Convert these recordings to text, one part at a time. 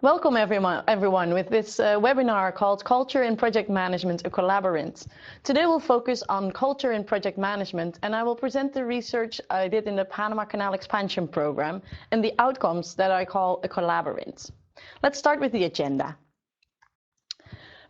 Welcome everyone with this webinar called Culture in Project Management, a Collabyrinth. Today we'll focus on culture in project management, and I will present the research I did in the Panama Canal Expansion Program and the outcomes that I call a Collabyrinth. Let's start with the agenda.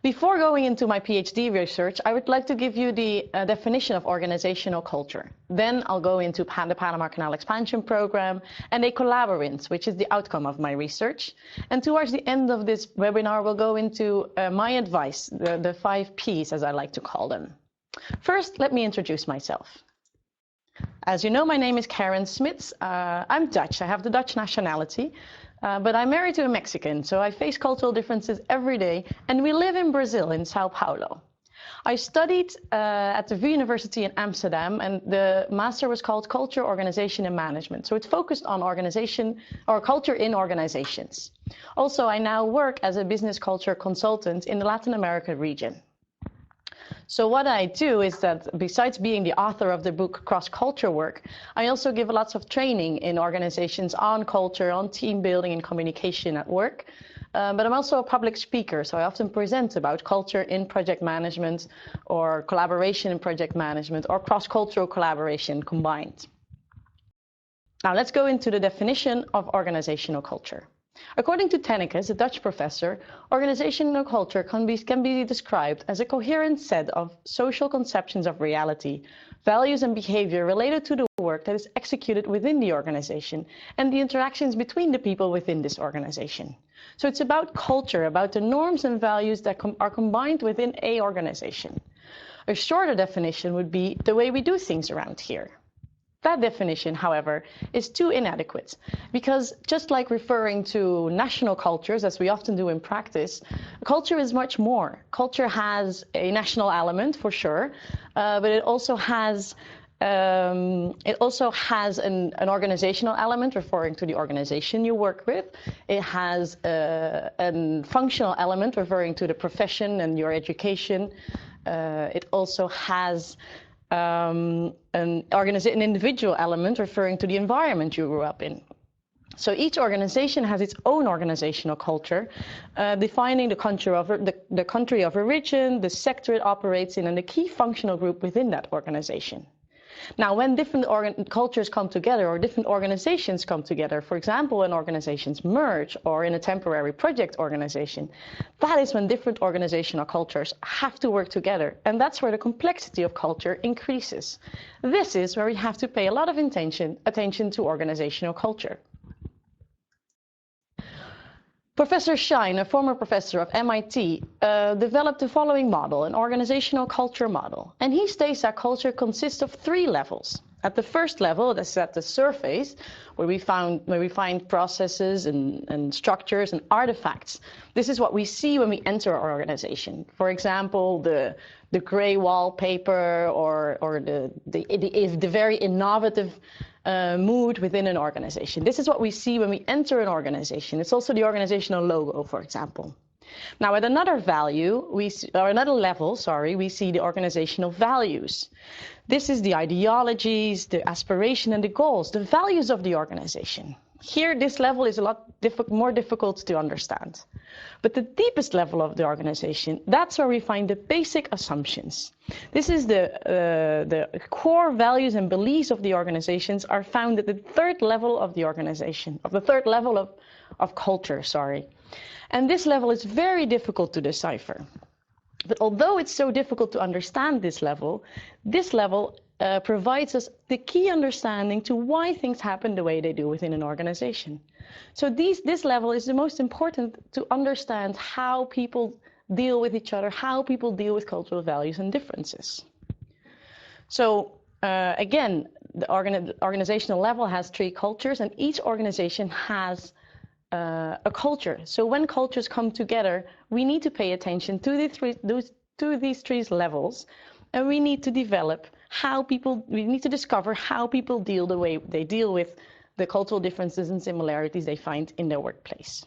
Before going into my PhD research, I would like to give you the definition of organizational culture. Then I'll go into the Panama Canal Expansion Program and a Collabyrinth, which is the outcome of my research. And towards the end of this webinar, we'll go into my advice, the 5 Ps, as I like to call them. First, let me introduce myself. As you know, my name is Karen Smits. I'm Dutch. I have the Dutch nationality. But I'm married to a Mexican, so I face cultural differences every day, and we live in Brazil, in Sao Paulo. I studied at the VU University in Amsterdam, and the master was called Culture, Organization and Management. So it's focused on organization or culture in organizations. Also, I now work as a business culture consultant in the Latin America region. So what I do is that besides being the author of the book Crosscultural Work, I also give lots of training in organizations on culture, on team building and communication at work. But I'm also a public speaker, so I often present about culture in project management or collaboration in project management or cross-cultural collaboration combined. Now let's go into the definition of organizational culture. According to Tennekes, a Dutch professor, organizational culture can be described as a coherent set of social conceptions of reality, values and behavior related to the work that is executed within the organization and the interactions between the people within this organization. So it's about culture, about the norms and values that are combined within a organization. A shorter definition would be the way we do things around here. That definition, however, is too inadequate because just like referring to national cultures, as we often do in practice, culture is much more. Culture has a national element for sure, but it also has an organizational element referring to the organization you work with. It has a functional element referring to the profession and your education. It also has an individual element referring to the environment you grew up in. So each organization has its own organizational culture, defining the country of origin, the sector it operates in, and the key functional group within that organization. Now, when different cultures come together or different organizations come together, for example, when organizations merge or in a temporary project organization, that is when different organizational cultures have to work together. And that's where the complexity of culture increases. This is where we have to pay a lot of attention to organizational culture. Professor Schein, a former professor of MIT, developed the following model, an organizational culture model. And he states that culture consists of 3 levels. At the first level, that's at the surface, where we find processes and structures and artifacts. This is what we see when we enter our organization. For example, the gray wallpaper or the very innovative mood within an organization. This is what we see when we enter an organization. It's also the organizational logo, for example. Now, at another level, we see the organizational values. This is the ideologies, the aspiration and the goals, the values of the organization. Here, this level is a lot more difficult to understand. But the deepest level of the organization, that's where we find the basic assumptions. This is the core values and beliefs of the organizations are found at the 3rd level of the organization, of the 3rd level of culture, And this level is very difficult to decipher. But although it's so difficult to understand this level provides us the key understanding to why things happen the way they do within an organization. So this level is the most important to understand how people deal with each other, how people deal with cultural values and differences. So again, the organizational level has 3 cultures, and each organization has a culture. So when cultures come together, we need to pay attention to these 3 levels, and we need to discover how people deal the way they deal with the cultural differences and similarities they find in their workplace.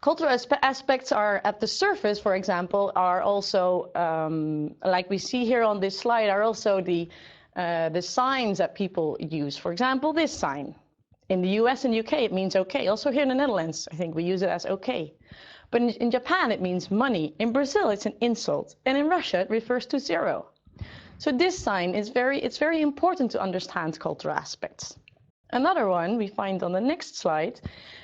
Cultural aspects are at the surface, for example, are also, like we see here on this slide, are also the signs that people use. For example, this sign. In the US and UK, it means okay. Also here in the Netherlands, I think we use it as okay. But in Japan, it means money. In Brazil, it's an insult. And in Russia, it refers to zero. So this sign is it's very important to understand cultural aspects. Another one we find on the next slide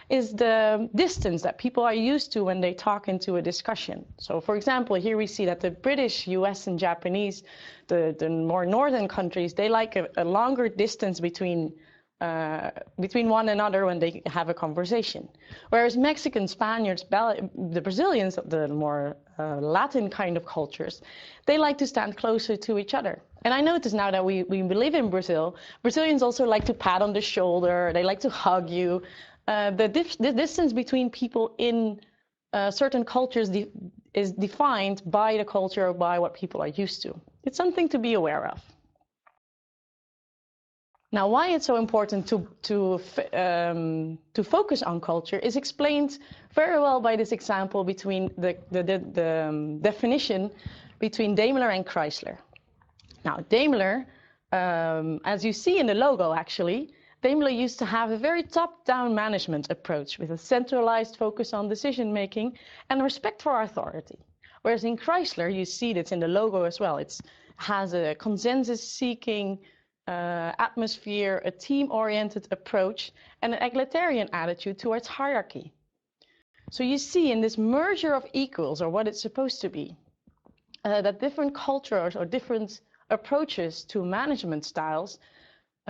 is the distance that people are used to when they talk into a discussion. So for example, here we see that the British, US and Japanese, the more northern countries, they like a longer distance between one another when they have a conversation. Whereas Mexicans, Spaniards, the Brazilians, the more Latin kind of cultures, they like to stand closer to each other. And I notice now that we live in Brazil, Brazilians also like to pat on the shoulder, they like to hug you. The distance between people in certain cultures is defined by the culture or by what people are used to. It's something to be aware of. Now, why it's so important to focus on culture is explained very well by this example between the definition between Daimler and Chrysler. Now, Daimler, as you see in the logo, actually, Daimler used to have a very top-down management approach with a centralized focus on decision-making and respect for authority. Whereas in Chrysler, you see that's in the logo as well. It has a consensus-seeking atmosphere, a team-oriented approach, and an egalitarian attitude towards hierarchy. So you see in this merger of equals, or what it's supposed to be, that different cultures or different approaches to management styles,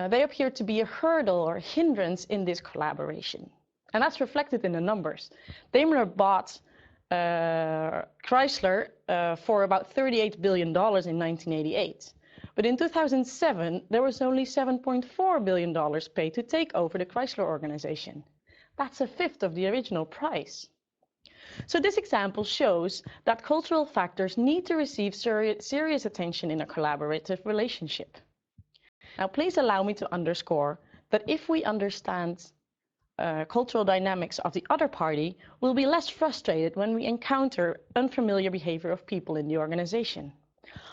they appear to be a hurdle or a hindrance in this collaboration. And that's reflected in the numbers. Daimler bought Chrysler for about $38 billion in 1988. But in 2007, there was only $7.4 billion paid to take over the Chrysler organization. That's a fifth of the original price. So this example shows that cultural factors need to receive serious attention in a collaborative relationship. Now, please allow me to underscore that if we understand cultural dynamics of the other party, we'll be less frustrated when we encounter unfamiliar behavior of people in the organization.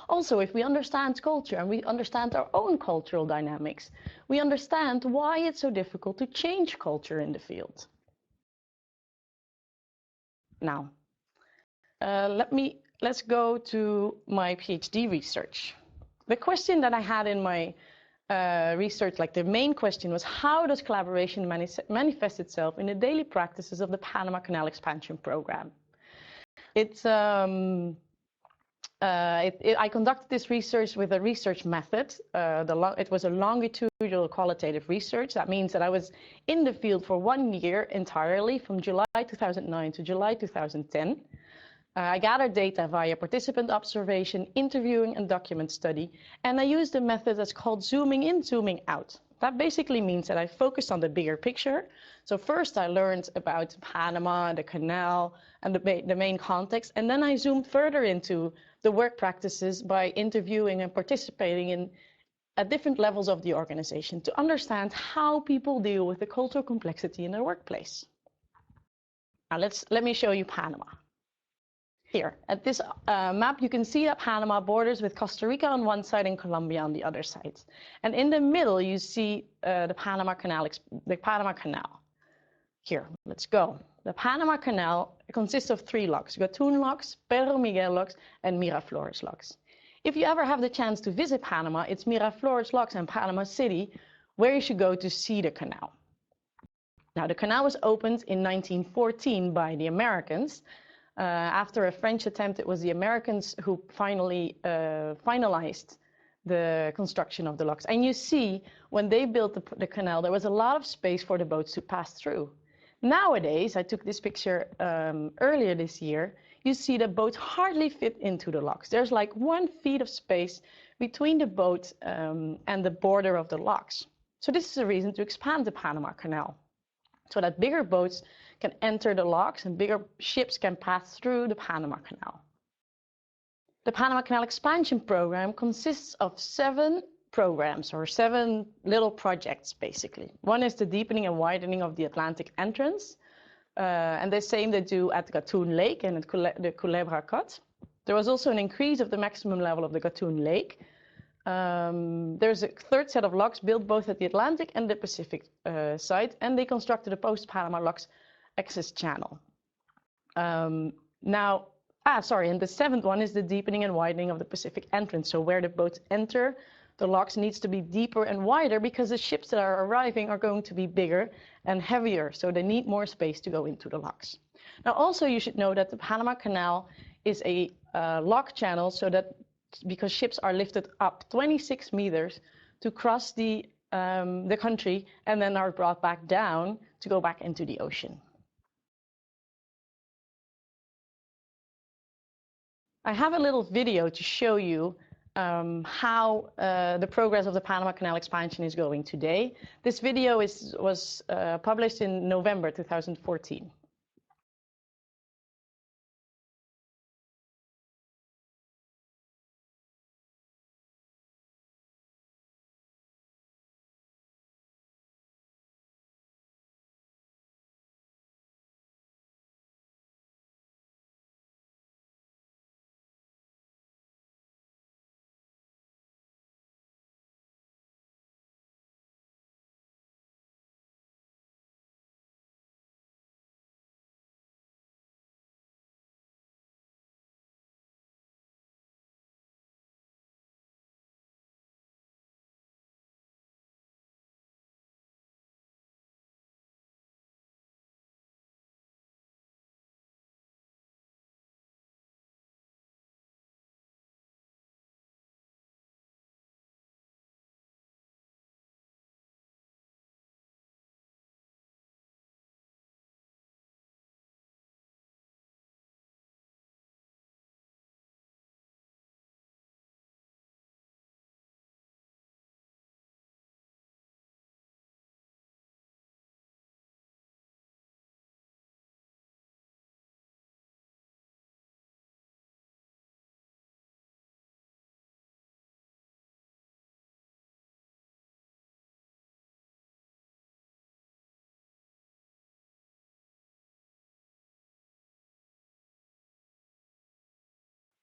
Also, if we understand culture and we understand our own cultural dynamics, we understand why it's so difficult to change culture in the field. Now, let's go to my PhD research. The question that I had in my research, like the main question, was how does collaboration manifest itself in the daily practices of the Panama Canal Expansion Program? I conducted this research with a research method. It was a longitudinal qualitative research. That means that I was in the field for 1 year entirely, from July 2009 to July 2010. I gathered data via participant observation, interviewing, and document study, and I used a method that's called zooming in, zooming out. That basically means that I focused on the bigger picture. So first I learned about Panama, the canal, and the main context, and then I zoomed further into the work practices by interviewing and participating at different levels of the organization to understand how people deal with the cultural complexity in their workplace. Now let me show you Panama. Here, at this map, you can see that Panama borders with Costa Rica on one side and Colombia on the other side. And in the middle, you see the Panama Canal. Here, let's go. The Panama Canal consists of 3 locks: Gatun locks, Pedro Miguel locks, and Miraflores locks. If you ever have the chance to visit Panama, it's Miraflores locks and Panama City where you should go to see the canal. Now, the canal was opened in 1914 by the Americans. After a French attempt, it was the Americans who finally finalized the construction of the locks. And you see, when they built the canal, there was a lot of space for the boats to pass through. Nowadays, I took this picture earlier this year, you see the boats hardly fit into the locks. There's like 1 feet of space between the boat and the border of the locks. So this is a reason to expand the Panama Canal, so that bigger boats can enter the locks and bigger ships can pass through the Panama Canal. The Panama Canal Expansion Program consists of 7 programs, or 7 little projects, basically. One is the deepening and widening of the Atlantic entrance, and the same they do at Gatun Lake and at the Culebra Cut. There was also an increase of the maximum level of the Gatun Lake, there's a third set of locks built both at the Atlantic and the Pacific side, and they constructed a post-Panama locks access channel. And the seventh one is the deepening and widening of the Pacific entrance. So where the boats enter, the locks needs to be deeper and wider because the ships that are arriving are going to be bigger and heavier, so they need more space to go into the locks. Now also you should know that the Panama Canal is a lock channel, so that because ships are lifted up 26 meters to cross the country and then are brought back down to go back into the ocean. I have a little video to show you how the progress of the Panama Canal expansion is going today. This video was published in November 2014.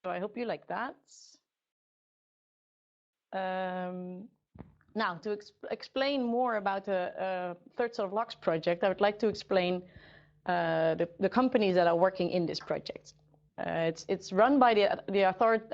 So I hope you like that. Now, to explain more about the third set of locks project, I would like to explain the companies that are working in this project. It's run by the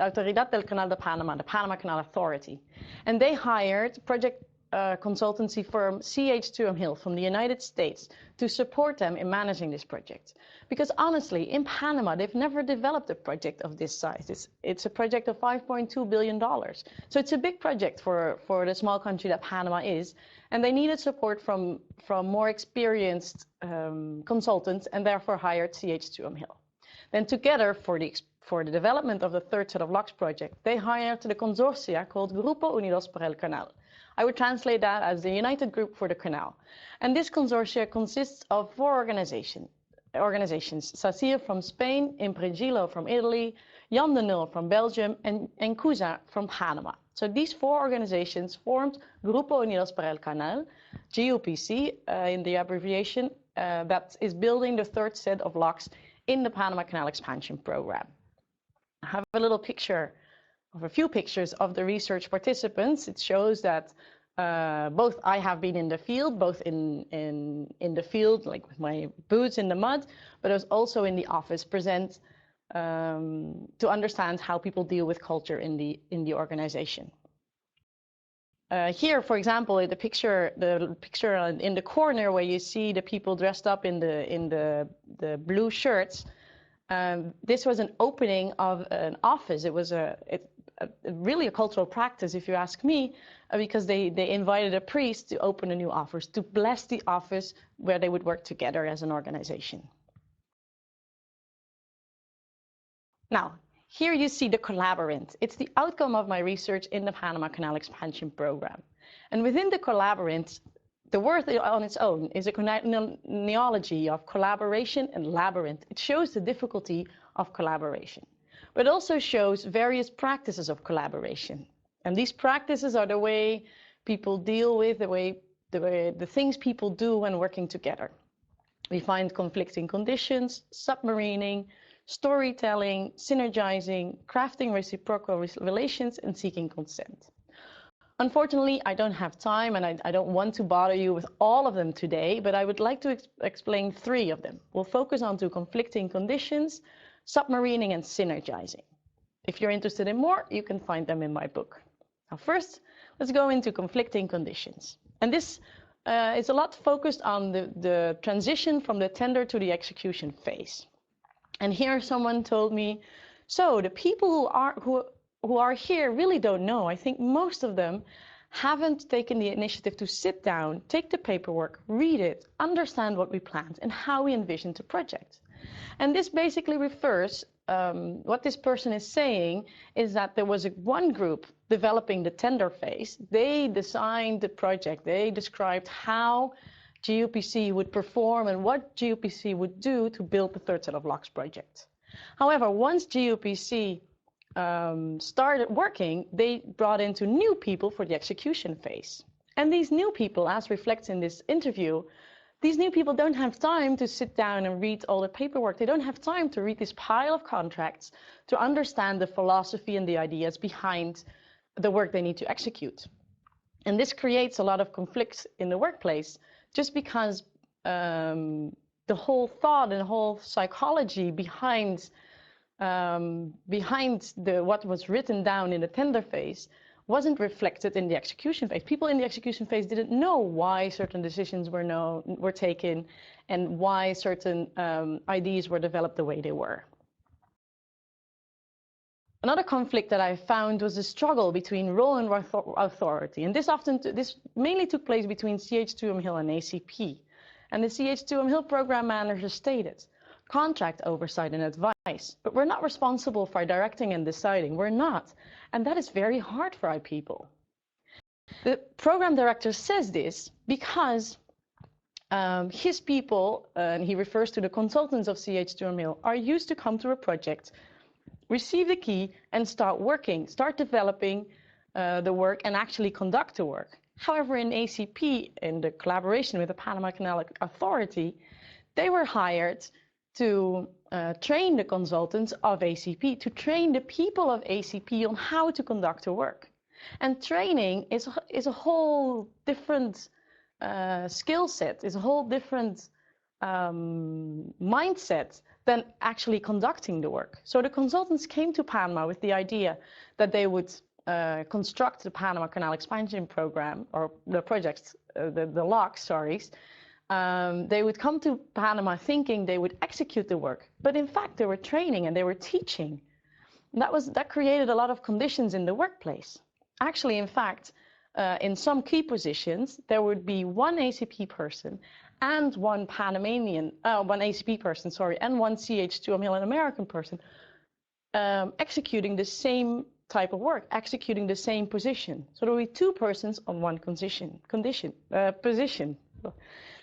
Autoridad del Canal de Panama, the Panama Canal Authority. And they hired project consultancy firm CH2M Hill from the United States to support them in managing this project. Because honestly, in Panama, they've never developed a project of this size. It's a project of $5.2 billion. So it's a big project for the small country that Panama is. And they needed support from more experienced consultants, and therefore hired CH2M Hill. Then together, for the development of the third set of locks project, they hired the consortia called Grupo Unidos para el Canal. I would translate that as the United Group for the Canal. And this consortia consists of 4 organizations. Sacir from Spain, Impregilo from Italy, Jan de Nul from Belgium, and CUSA from Panama. So these 4 organizations formed Grupo Unidos para el Canal, GUPC in the abbreviation, that is building the third set of locks in the Panama Canal Expansion Program. I have a little picture of a few pictures of the research participants. It shows that both I have been in the field, both in the field, like with my boots in the mud, but I was also in the office present to understand how people deal with culture in the organization. Here, for example, the picture in the corner where you see the people dressed up in the blue shirts. This was an opening of an office. It was really a cultural practice, if you ask me, because they invited a priest to open a new office, to bless the office where they would work together as an organization. Now, here you see the Collabyrinth. It's the outcome of my research in the Panama Canal Expansion Program. And within the Collabyrinth, the word on its own is a neology of collaboration and labyrinth. It shows the difficulty of collaboration, but also shows various practices of collaboration. And these practices are the way people deal with, the things people do when working together. We find conflicting conditions, submarining, storytelling, synergizing, crafting reciprocal relations, and seeking consent. Unfortunately, I don't have time, and I don't want to bother you with all of them today, but I would like to explain 3 of them. We'll focus on conflicting conditions, submarining, and synergizing. If you're interested in more, you can find them in my book. Now first, let's go into conflicting conditions. And this is a lot focused on the transition from the tender to the execution phase. And here someone told me, so the people who are here really don't know. I think most of them haven't taken the initiative to sit down, take the paperwork, read it, understand what we planned and how we envisioned the project. And this basically refers, what this person is saying is that there was one group developing the tender phase. They designed the project. They described how GUPC would perform and what GUPC would do to build the third set of locks project. However, once GUPC started working, they brought in new people for the execution phase. And these new people, as reflects in this interview, these new people don't have time to sit down and read all the paperwork. They don't have time to read this pile of contracts to understand the philosophy and the ideas behind the work they need to execute. And this creates a lot of conflicts in the workplace just because the whole thought and the whole psychology behind what was written down in the tender phase wasn't reflected in the execution phase. People in the execution phase didn't know why certain decisions were taken and why certain ideas were developed the way they were. Another conflict that I found was the struggle between role and authority, and this mainly took place between CH2M Hill and ACP. And the CH2M Hill program manager stated, contract oversight and advice, but we're not responsible for directing and deciding. We're not. And that is very hard for our people. The program director says this because his people, and he refers to the consultants of CH2M Hill, are used to come to a project, receive the key and start working, start developing the work and actually conduct the work. However, in ACP, in the collaboration with the Panama Canal Authority, they were hired to train the consultants of ACP, to train the people of ACP on how to conduct the work. And training is a whole different skill set, is a whole different mindset than actually conducting the work. So the consultants came to Panama with the idea that they would construct the Panama Canal Expansion Program, or the project, the locks, sorry. They would come to Panama thinking they would execute the work, but in fact they were training and they were teaching. That created a lot of conditions in the workplace. Actually, in fact, in some key positions, there would be one ACP person and one one ACP person, sorry, and one CH2M Hill, an American person, executing the same type of work, executing the same position. So there will be 2 persons on one position.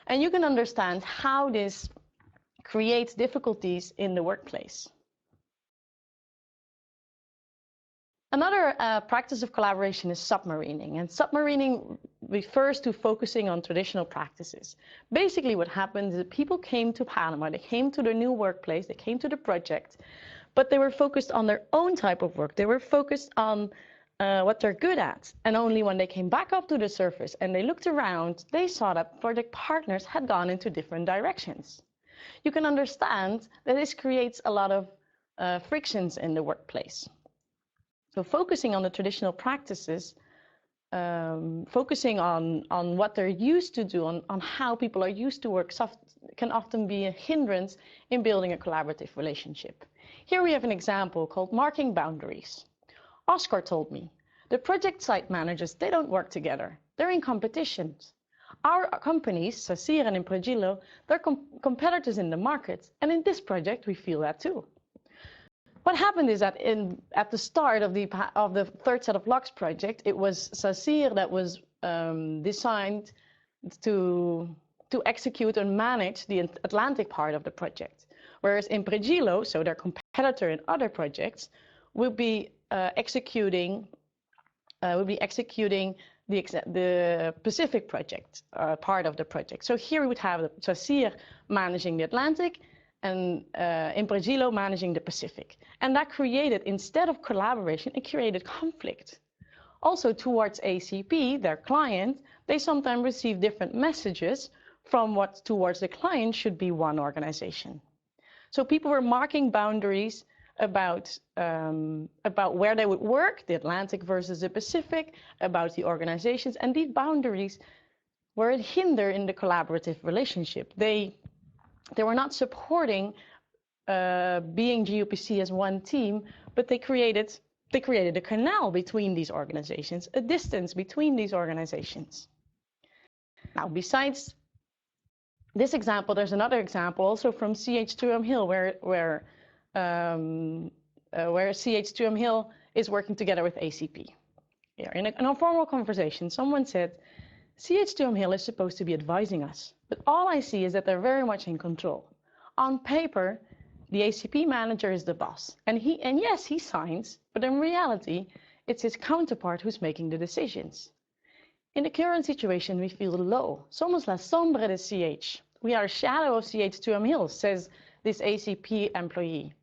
And you can understand how this creates difficulties in the workplace. Another practice of collaboration is submarining, and submarining refers to focusing on traditional practices. Basically what happened is that people came to Panama, they came to their new workplace, they came to the project, but they were focused on their own type of work. They were focused on what they're good at. And only when they came back up to the surface and they looked around, they saw that project partners had gone into different directions. You can understand that this creates a lot of frictions in the workplace. So focusing on the traditional practices, focusing on what they're used to do, on how people are used to work, can often be a hindrance in building a collaborative relationship. Here we have an example called marking boundaries. Oscar told me, the project site managers, they don't work together. They're in competitions. Our companies, Sasir and Impregilo, they're competitors in the market, and in this project we feel that too. What happened is that at the start of the third set of locks project, it was Sasir that was designed to execute and manage the Atlantic part of the project, whereas Impregilo, so their competitor in other projects, will be executing the Pacific project, part of the project. So here we would have Sasir managing the Atlantic and Impregilo managing the Pacific. And that created, instead of collaboration, it created conflict. Also towards ACP, their client, they sometimes receive different messages from what towards the client should be one organization. So people were marking boundaries about where they would work, the Atlantic versus the Pacific, about the organizations, and these boundaries were a hinder in the collaborative relationship. They were not supporting being GUPC as one team, but they created a canal between these organizations, a distance between these organizations. Now, besides this example, there's another example also from CH2M Hill, where CH2M Hill is working together with ACP. Here, in a formal conversation, someone said, CH2M Hill is supposed to be advising us, but all I see is that they're very much in control. On paper, the ACP manager is the boss, and yes, he signs, but in reality, it's his counterpart who's making the decisions. In the current situation, we feel low. Somos la sombra de CH. We are a shadow of CH2M Hill, says this ACP employee.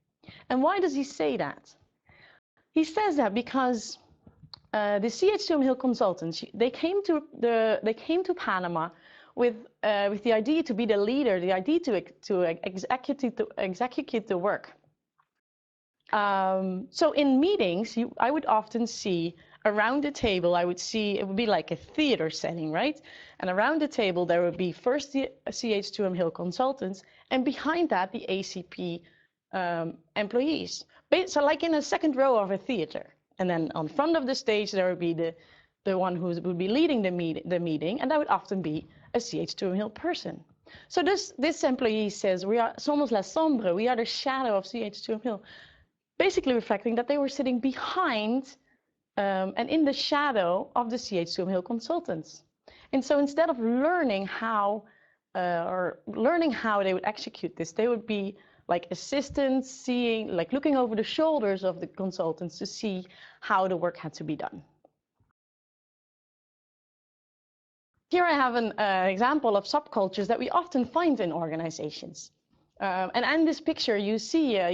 And why does he say that? He says that because the CH2M Hill consultants, they came to Panama with the idea to be the leader, the idea to execute the work. So in meetings, I would often see around the table, it would be like a theater setting, right? And around the table, there would be first the CH2M Hill consultants, and behind that, the ACP employees. So like in a second row of a theater. And then on front of the stage, there would be the one who would be leading the meeting, and that would often be a CH2M Hill person. So this employee says, somos la sombra, we are the shadow of CH2M Hill, basically reflecting that they were sitting behind and in the shadow of the CH2M Hill consultants. And so instead of learning how they would execute this, they would be like assistants, looking over the shoulders of the consultants to see how the work had to be done. Here I have an example of subcultures that we often find in organizations. And in this picture, you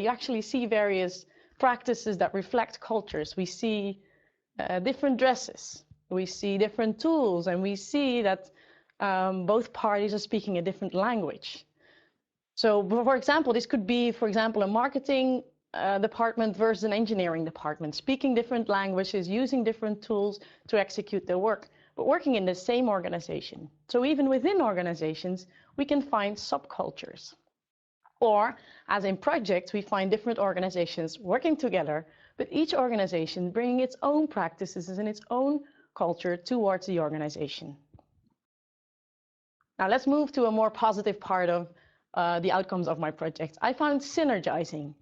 actually see various practices that reflect cultures. We see different dresses, we see different tools, and we see that both parties are speaking a different language. So, for example, this could be, a marketing department versus an engineering department, speaking different languages, using different tools to execute their work, but working in the same organization. So even within organizations, we can find subcultures. Or, as in projects, we find different organizations working together, but each organization bringing its own practices and its own culture towards the organization. Now let's move to a more positive part of the outcomes of my project. I found synergizing.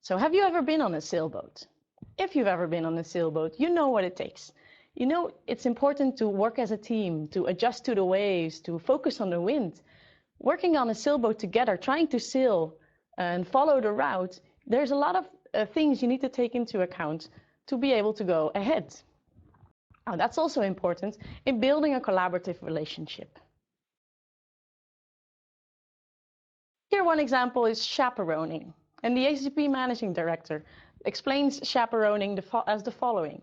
So have you ever been on a sailboat? If you've ever been on a sailboat, you know what it takes. You know it's important to work as a team, to adjust to the waves, to focus on the wind. Working on a sailboat together, trying to sail and follow the route, there's a lot of things you need to take into account to be able to go ahead. Now, that's also important in building a collaborative relationship. Here one example is chaperoning, and the ACP Managing Director explains chaperoning as the following.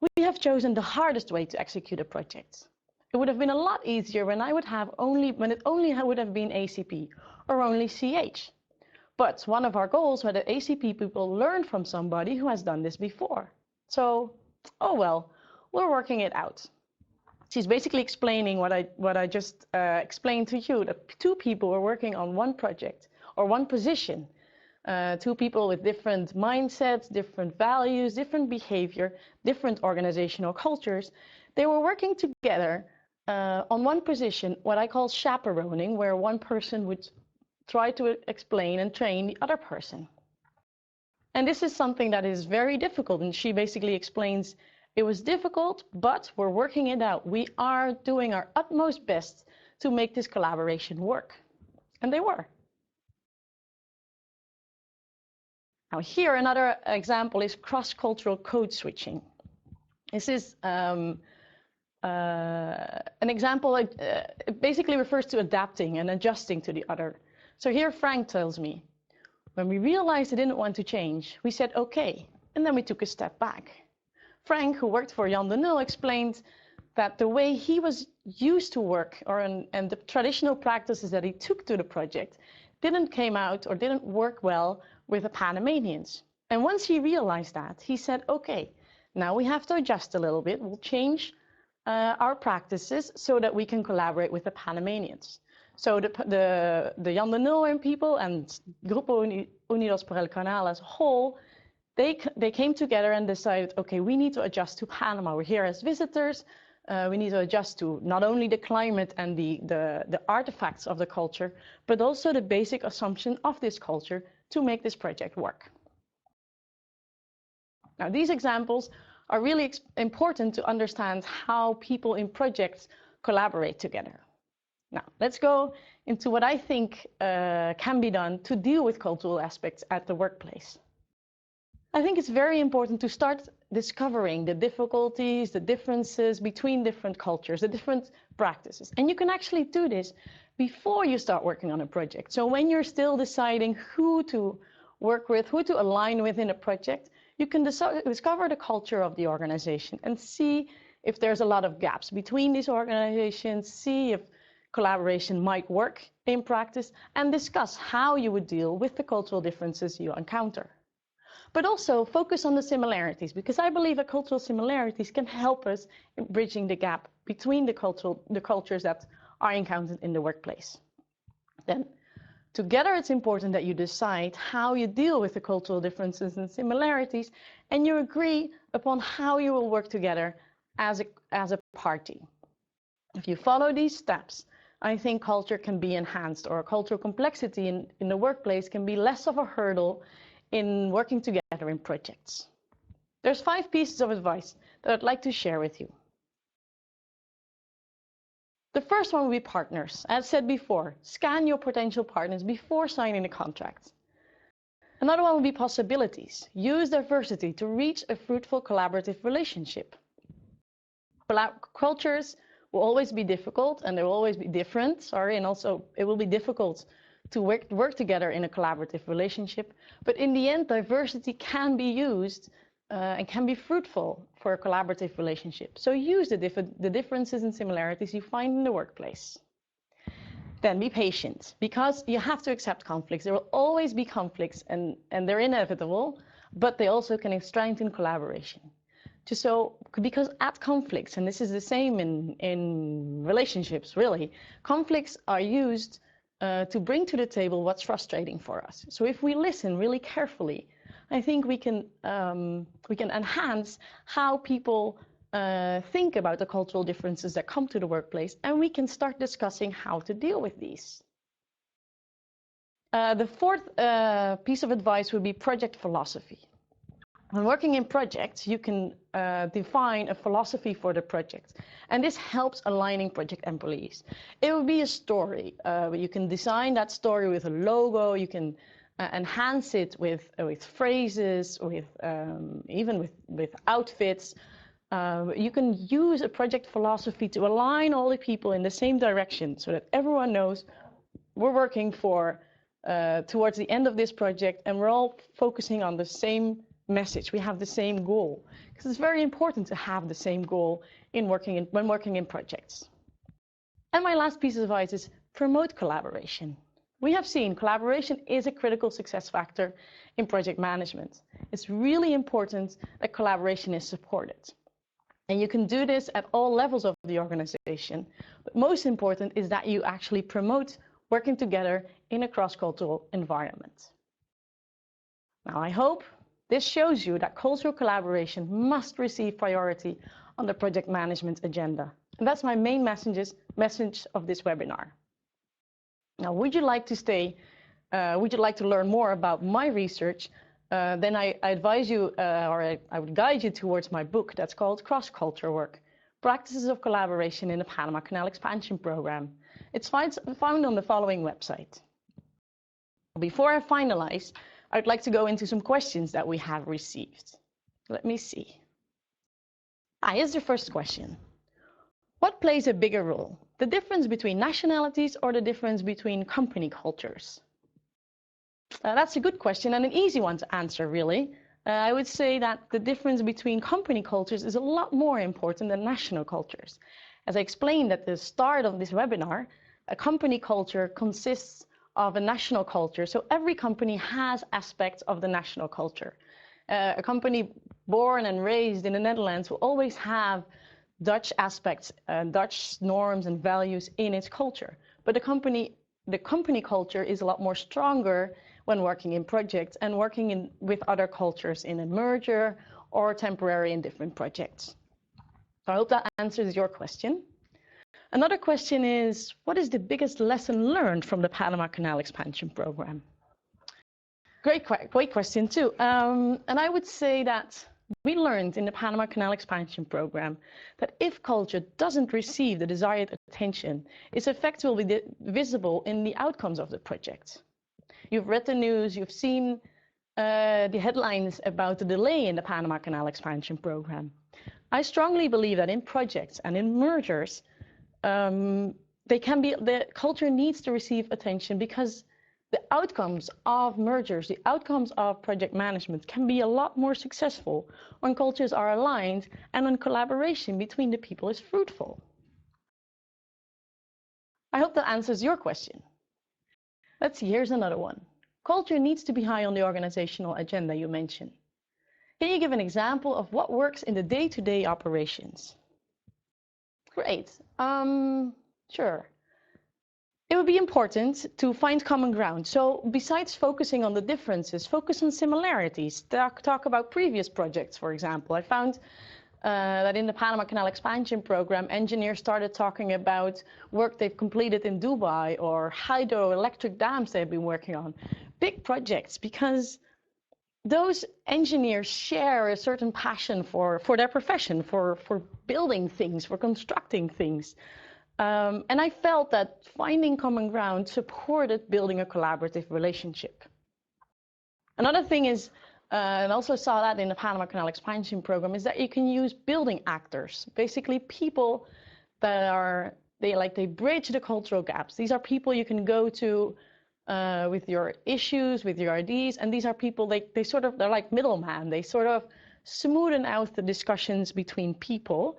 We have chosen the hardest way to execute a project. It would have been a lot easier when it only would have been ACP or only CH. But one of our goals was that ACP people learn from somebody who has done this before. So, oh well, we're working it out. She's basically explaining what I just explained to you, that two people were working on one project or one position. Two people with different mindsets, different values, different behavior, different organizational cultures. They were working together on one position, what I call chaperoning, where one person would try to explain and train the other person. And this is something that is very difficult. And she basically explains, it was difficult, but we're working it out. We are doing our utmost best to make this collaboration work. And they were. Now here, another example is cross-cultural code switching. This is an example, it basically refers to adapting and adjusting to the other. So here Frank tells me, when we realized I didn't want to change, we said okay, and then we took a step back. Frank, who worked for Jan de Nul, explained that the way he was used to work and the traditional practices that he took to the project didn't work well with the Panamanians. And once he realized that, he said, okay, now we have to adjust a little bit. We'll change our practices so that we can collaborate with the Panamanians. So the Jan de Nul people and Grupo Unidos por el Canal as a whole, they came together and decided, okay, we need to adjust to Panama. We're here as visitors. We need to adjust to not only the climate and the artifacts of the culture, but also the basic assumption of this culture to make this project work. Now, these examples are really important to understand how people in projects collaborate together. Now, let's go into what I think can be done to deal with cultural aspects at the workplace. I think it's very important to start discovering the difficulties, the differences between different cultures, the different practices. And you can actually do this before you start working on a project. So when you're still deciding who to work with, who to align with in a project, you can discover the culture of the organization and see if there's a lot of gaps between these organizations, see if collaboration might work in practice, and discuss how you would deal with the cultural differences you encounter. But also focus on the similarities, because I believe that cultural similarities can help us in bridging the gap between the cultures that are encountered in the workplace. Then, together it's important that you decide how you deal with the cultural differences and similarities, and you agree upon how you will work together as a party. If you follow these steps, I think culture can be enhanced, or cultural complexity in the workplace can be less of a hurdle in working together in projects. There's 5 pieces of advice that I'd like to share with you. The first one will be partners. As said before, scan your potential partners before signing the contract. Another one will be possibilities. Use diversity to reach a fruitful collaborative relationship. Cultures will always be difficult, and they will always be different, and also it will be difficult to work together in a collaborative relationship. But in the end, diversity can be used and can be fruitful for a collaborative relationship. So use the differences and similarities you find in the workplace. Then be patient, because you have to accept conflicts. There will always be conflicts, and they're inevitable, but they also can strengthen collaboration. Because at conflicts, and this is the same in relationships really, conflicts are used to bring to the table what's frustrating for us. So if we listen really carefully, I think we can enhance how people think about the cultural differences that come to the workplace, and we can start discussing how to deal with these. The 4th piece of advice would be project philosophy. When working in projects, you can define a philosophy for the project, and this helps aligning project employees. It will be a story. You can design that story with a logo. You can enhance it with phrases, even with outfits. You can use a project philosophy to align all the people in the same direction, so that everyone knows we're working towards the end of this project, and we're all focusing on the same message. We have the same goal, because it's very important to have the same goal when working in projects. And my last piece of advice is promote collaboration. We have seen collaboration is a critical success factor in project management. It's really important that collaboration is supported. And you can do this at all levels of the organization. But most important is that you actually promote working together in a cross-cultural environment. Now, I hope this shows you that cultural collaboration must receive priority on the project management agenda. And that's my main message of this webinar. Now, would you like to learn more about my research? Then I advise you, I would guide you towards my book that's called Crosscultural Work, Practices of Collaboration in the Panama Canal Expansion Program. It's found on the following website. Before I finalize, I'd like to go into some questions that we have received. Let me see. Here's the first question. What plays a bigger role? The difference between nationalities or the difference between company cultures? That's a good question and an easy one to answer, really. I would say that the difference between company cultures is a lot more important than national cultures. As I explained at the start of this webinar, a company culture consists of a national culture. So every company has aspects of the national culture. A company born and raised in the Netherlands will always have Dutch aspects, Dutch norms and values in its culture. But the company culture is a lot more stronger when working in projects and working with other cultures in a merger or temporary in different projects. So I hope that answers your question. Another question is, what is the biggest lesson learned from the Panama Canal Expansion Program? Great question too. And I would say that we learned in the Panama Canal Expansion Program that if culture doesn't receive the desired attention, its effects will be visible in the outcomes of the project. You've read the news, you've seen the headlines about the delay in the Panama Canal Expansion Program. I strongly believe that in projects and in mergers, the culture needs to receive attention because the outcomes of mergers, the outcomes of project management can be a lot more successful when cultures are aligned and when collaboration between the people is fruitful. I hope that answers your question. Let's see, here's another one. Culture needs to be high on the organizational agenda you mentioned. Can you give an example of what works in the day-to-day operations? Great, sure. It would be important to find common ground. So besides focusing on the differences, focus on similarities. Talk about previous projects, for example. I found that in the Panama Canal Expansion Program, engineers started talking about work they've completed in Dubai or hydroelectric dams they've been working on. Big projects, because those engineers share a certain passion for their profession, for building things, for constructing things. And I felt that finding common ground supported building a collaborative relationship. Another thing is, and also saw that in the Panama Canal Expansion Program, is that you can use building actors, basically people that they bridge the cultural gaps. These are people you can go to with your issues, with your ideas, and these are people, they're like middlemen. They sort of smoothen out the discussions between people.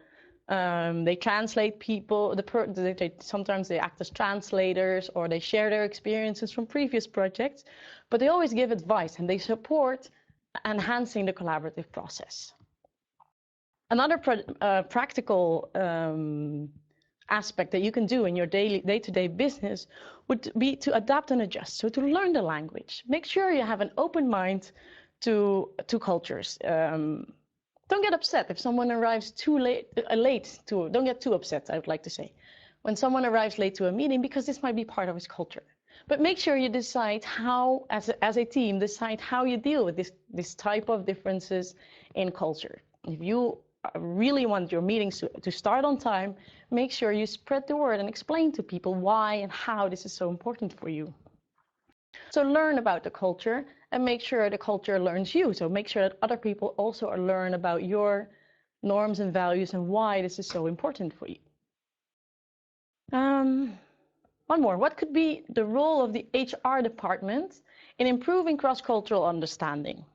They translate people, sometimes they act as translators or they share their experiences from previous projects, but they always give advice and they support enhancing the collaborative process. Another practical aspect that you can do in your day-to-day business would be to adapt and adjust, so to learn the language. Make sure you have an open mind to cultures. Don't get upset if someone arrives don't get too upset, I would like to say, when someone arrives late to a meeting, because this might be part of his culture. But make sure you decide how, as a team, decide how you deal with this type of differences in culture. If you really want your meetings to start on time, make sure you spread the word and explain to people why and how this is so important for you. So learn about the culture and make sure the culture learns you. So make sure that other people also learn about your norms and values and why this is so important for you. One more. What could be the role of the HR department in improving cross-cultural understanding?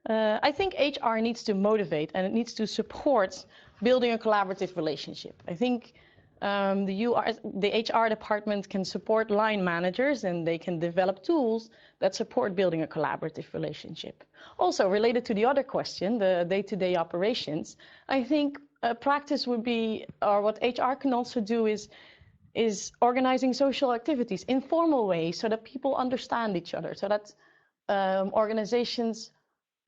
I think HR needs to motivate and it needs to support building a collaborative relationship. I think the HR department can support line managers and they can develop tools that support building a collaborative relationship. Also, related to the other question, the day-to-day operations, I think practice would be, or what HR can also do is organizing social activities, informal ways, so that people understand each other, so that organizations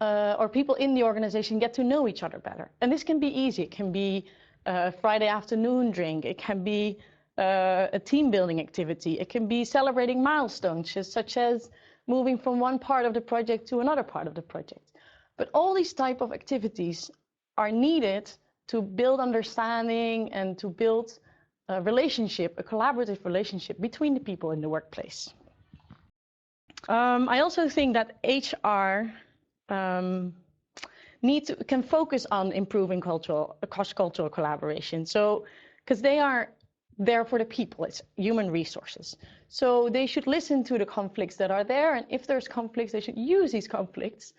or people in the organization get to know each other better. And this can be easy. It can be a Friday afternoon drink. It can be a team building activity. It can be celebrating milestones, such as moving from one part of the project to another part of the project. But all these type of activities are needed to build understanding and to build a relationship, a collaborative relationship between the people in the workplace. I also think that HR can focus on improving cross-cultural collaboration. So, because they are there for the people. It's human resources. So they should listen to the conflicts that are there, and if there's conflicts, they should use these conflicts.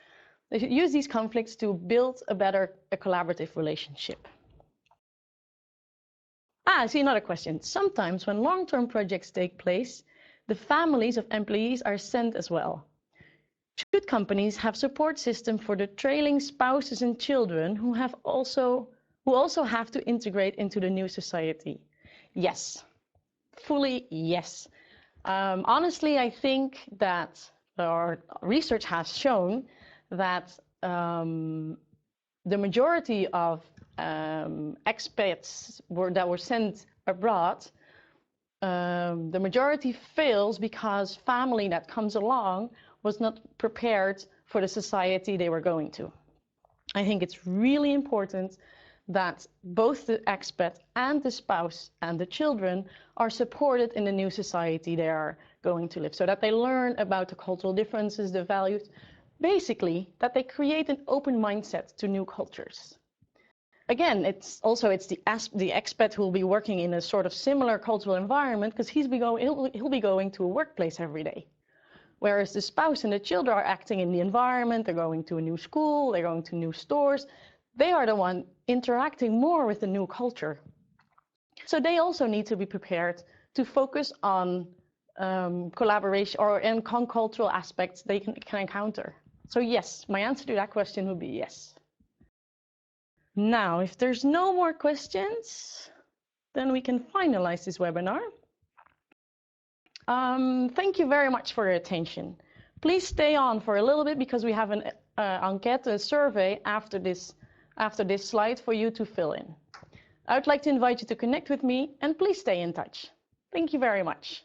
They should use these conflicts to build a collaborative relationship. I see another question. Sometimes when long-term projects take place, the families of employees are sent as well. Should companies have support system for the trailing spouses and children who also have to integrate into the new society? Yes, fully yes. Honestly, I think that our research has shown that the majority of expats that were sent abroad, the majority fails because family that comes along was not prepared for the society they were going to. I think it's really important that both the expat and the spouse and the children are supported in the new society they are going to live, so that they learn about the cultural differences, the values, basically that they create an open mindset to new cultures. Again, it's the expat who will be working in a sort of similar cultural environment, because he'll be going to a workplace every day. Whereas the spouse and the children are acting in the environment, they're going to a new school, they're going to new stores. They are the one interacting more with the new culture. So they also need to be prepared to focus on collaboration or in cultural aspects they can encounter. So yes, my answer to that question would be yes. Now, if there's no more questions, then we can finalize this webinar. Thank you very much for your attention. Please stay on for a little bit because we have an enquete, a survey after this slide for you to fill in. I would like to invite you to connect with me, and please stay in touch. Thank you very much.